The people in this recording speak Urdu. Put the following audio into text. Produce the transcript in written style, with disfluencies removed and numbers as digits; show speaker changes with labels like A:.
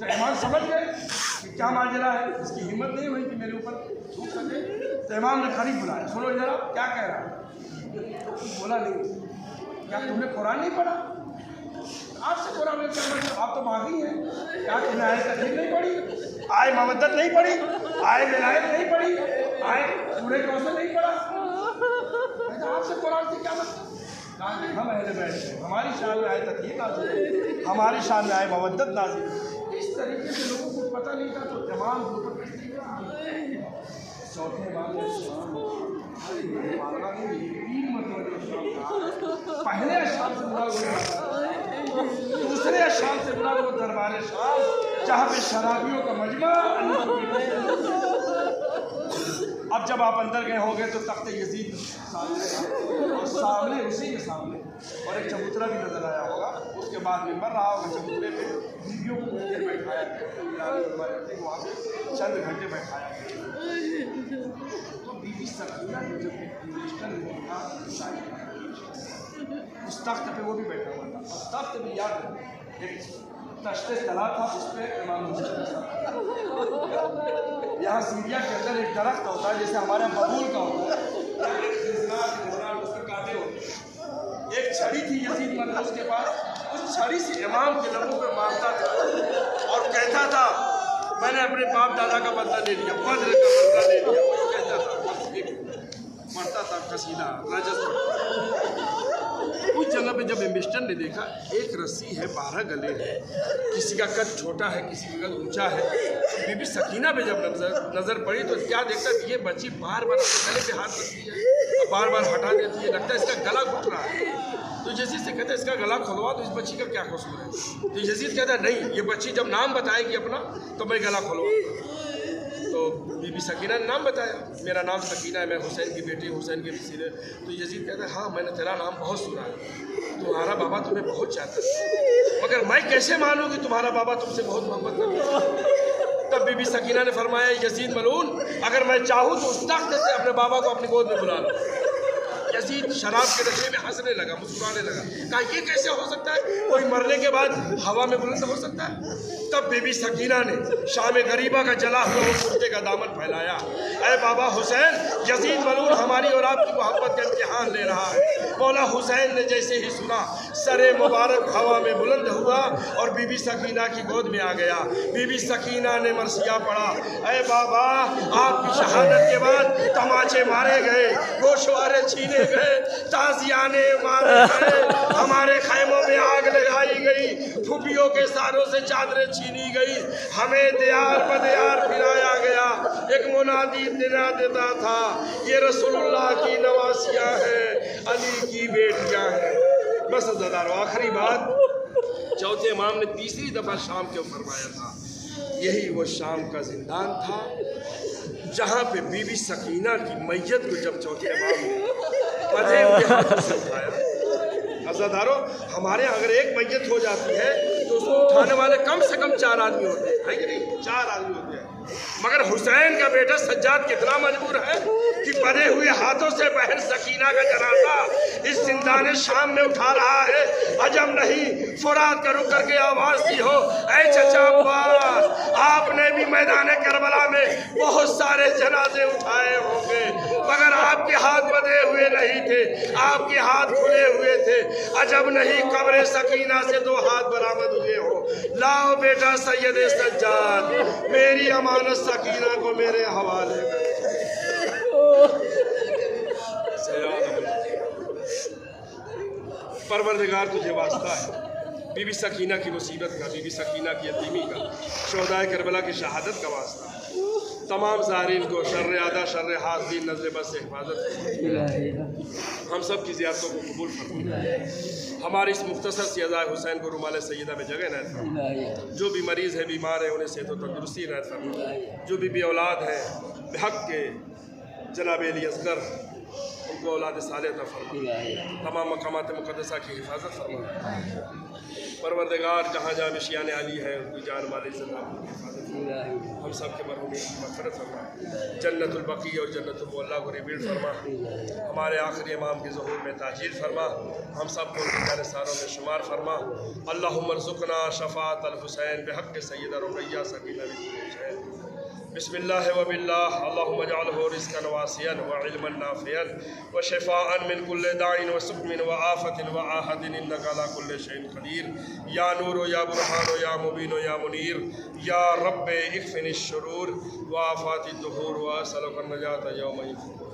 A: تو امام سمجھ گئے کہ کیا ماجرا ہے، اس کی ہمت نہیں ہوئی کہ میرے اوپر تھوک سکے. تو امام نے خلیف بلایا، سنو ادھر آپ کیا کہہ رہا ہے؟ بولا نہیں. کیا تم نے قرآن نہیں پڑھا؟ آپ سے قرآن میں کیا، آپ تو باغی ہیں. کیا تم نے آئے تقریر نہیں پڑھی، آئے مودت نہیں پڑھی، آئے ولایت نہیں پڑھی، آئے سورہ کوثر نہیں پڑھا؟ آپ سے قرآن سے کیا مطلب؟ ہم اہل بیت ہیں، ہماری شان میں آئے تقریر نازل ہے، ہماری شان میں آئے مودت نازل ہے. اس طریقے سے لوگوں کو پتہ نہیں تھا تو تمام چوتھے امام پہلے شام سے بڑا وہ، دوسرے شام سے بڑا وہ دربار شام جہاں پہ شرابیوں کا مجمع. اب جب آپ اندر گئے ہوں گے تو تخت یزید سامنے، اور سامنے اسی کے سامنے اور ایک چبوترا بھی نظر آیا ہوگا. اس کے بعد ممبر رہا ہوگا، چبوترے پہ بیویوں کو بیٹھایا گیا، وہاں پہ چند گھنٹے بیٹھایا گیا. تو بی بی سکینہ نے جب مسٹر اس تخت پہ وہ بھی بیٹھا ہوا تھا. اس تخت بھی یاد ہے ایک تشت تلا تھا، اس پہ امام حسین یہاں سیریا کے اندر ایک درخت ہوتا ہے جیسے ہمارے یہاں ببول کا ہوتا ہے، اس کے کانٹے ہوتے ہیں. ایک چھڑی تھی یزید مرکز کے پاس، اس چھڑی سے امام کے لبوں پہ مارتا تھا اور کہتا تھا میں نے اپنے باپ دادا کا بدلہ لے لیا، بدر کا بدلہ لے لیا. وہ کہتا تھا، مرتا تھا قصیدہ رجس. اس جگہ پہ جب امبسٹر نے دیکھا ایک رسی ہے، 12 گلے ہیں، کسی کا قد چھوٹا ہے، کسی کا قد اونچا ہے. بی بی سکینہ پہ جب نظر پڑی تو کیا دیکھتا کہ یہ بچی بار بار گلے پہ ہاتھ رکھتی ہے، بار بار ہٹا دیتی ہے، لگتا ہے اس کا گلا گھٹ رہا ہے. تو یزید سے کہتا ہے اس کا گلا کھلوا تو اس بچی کا کیا قصور ہے. تو یزید کہتا ہے نہیں، یہ بچی جب نام بتائے گی اپنا تو میں گلا کھلواؤں. تو بی بی سکینہ نے نام بتایا، میرا نام سکینہ ہے، میں حسین کی بیٹی، حسین کے وسیلے. تو یزید کہتا ہے ہاں میں نے تیرا نام بہت سنا ہے، تمہارا بابا تمہیں بہت چاہتا ہے، مگر میں کیسے مانوں کہ تمہارا بابا تم سے بہت محبت کرتا ہے. تب بی بی سکینہ نے فرمایا یزید ملعون، اگر میں چاہوں تو اس تخت سے اپنے بابا کو اپنی گود میں بلا لوں. یزید شراب کے نشے میں ہنسنے لگا، مسکرانے لگا، کہا یہ کیسے ہو سکتا ہے، کوئی مرنے کے بعد ہوا میں بلند ہو سکتا ہے. تب بی بی سکینہ نے شام غریبہ کا جلا ہوا وہ کرتے کا دامن پھیلایا. اے بابا حسین، یزید ملعون ہماری اور آپ کی محبت کا امتحان لے رہا ہے. مولا حسین نے جیسے ہی سنا سر مبارک ہوا میں بلند ہوا اور بی بی سکینہ کی گود میں آ گیا. بی بی سکینہ نے مرثیہ پڑھا، اے بابا آپ کی شہادت کے بعد تماچے مارے گئے، گوشوارے چھینے گئے، تازیانے مارے گئے، ہمارے خیموں میں آگ لگائی گئی، پھوپھیوں کے ساروں سے چادریں چھینی گئی، ہمیں دیار بدیار پھرایا گیا. ایک منادی ندا دیتا تھا یہ رسول اللہ کی نواسیاں ہیں، علی کی بیٹیاں ہیں. بس عزیزدارو آخری بات چوتھے امام نے تیسری دفعہ شام کے فرمایا تھا، یہی وہ شام کا زندان تھا جہاں پہ بی بی سکینہ کی میت کو جب چوتھے امام نے پدے ہوئے ہاتھوں سے اٹھایا. عزیزدارو ہمارے یہاں اگر ایک میت ہو جاتی ہے تو اس کو اٹھانے والے کم سے کم 4 آدمی ہوتے ہیں کہ نہیں، 4 آدمی ہوتے ہیں. مگر حسین کا بیٹا سجاد کتنا مجبور ہے کہ پدے ہوئے ہاتھوں سے بہن سکینہ کا جنازہ اس زندان شام میں اٹھا رہا ہے. عجب نہیں فرات کا رک کر کے آواز دی ہو، اے چچا عباس آپ نے بھی میدان کربلا میں بہت سارے جنازے اٹھائے ہوں گے مگر آپ کے ہاتھ بدے ہوئے نہیں تھے، آپ کے ہاتھ کھلے ہوئے تھے. عجب نہیں قبر سکینہ سے 2 ہاتھ برآمد ہوئے ہو. لاؤ بیٹا سید سجاد، میری امانت سکینہ کو میرے حوالے کر. پروردگار تجھے واسطہ ہے بی بی سکینہ کی مصیبت کا، بی بی سکینہ کی یتیمی کا، شہدائے کربلا کی شہادت کا واسطہ. تمام زائرین کو شر اعداء شر حاسدین نظر بد سے حفاظت کرے، ہم سب کی زیارتوں کو قبول فرمائے. ہماری اس مختصر سی ادائے حسین کو رومال سیدہ میں جگہ عنایت فرمائے. جو بھی مریض ہے بیمار ہے انہیں صحت و تندرستی عنایت فرمائے. جو بھی اولاد ہے بحق کے جناب علی اصغر ان کو اولاد صالح عطا فرمائے. تمام مقامات مقدسہ کی حفاظت فرمائے. پروردگار جہاں جہاں نشیان علی ہے ان کی جان مال عزت آپ کی حفاظت فرما، ہم سب کے مرحومین کی مغفرت فرما، جنت البقیع اور جنت المعلا کو ریبیٹ فرما، ہمارے آخری امام کے ظہور میں تاجیل فرما، ہم سب کو ان کے جانثاروں میں شمار فرما۔ اللہم ارزقنا شفاعت الحسین بحق سیدہ رقیہ سکینہ بنت الحسین۔ بسم اللہ و باللہ اللہم اجعلہ رزقا واسعا وعلما نافعا وشفاء من کل داء وسقم وآفت وآحد انک علی کل شیء قدیر۔ یا نور یا برہان یا مبین یا منیر، یا رب اکفنی الشرور وآفات الدہور واسألک النجاة یوم یفور۔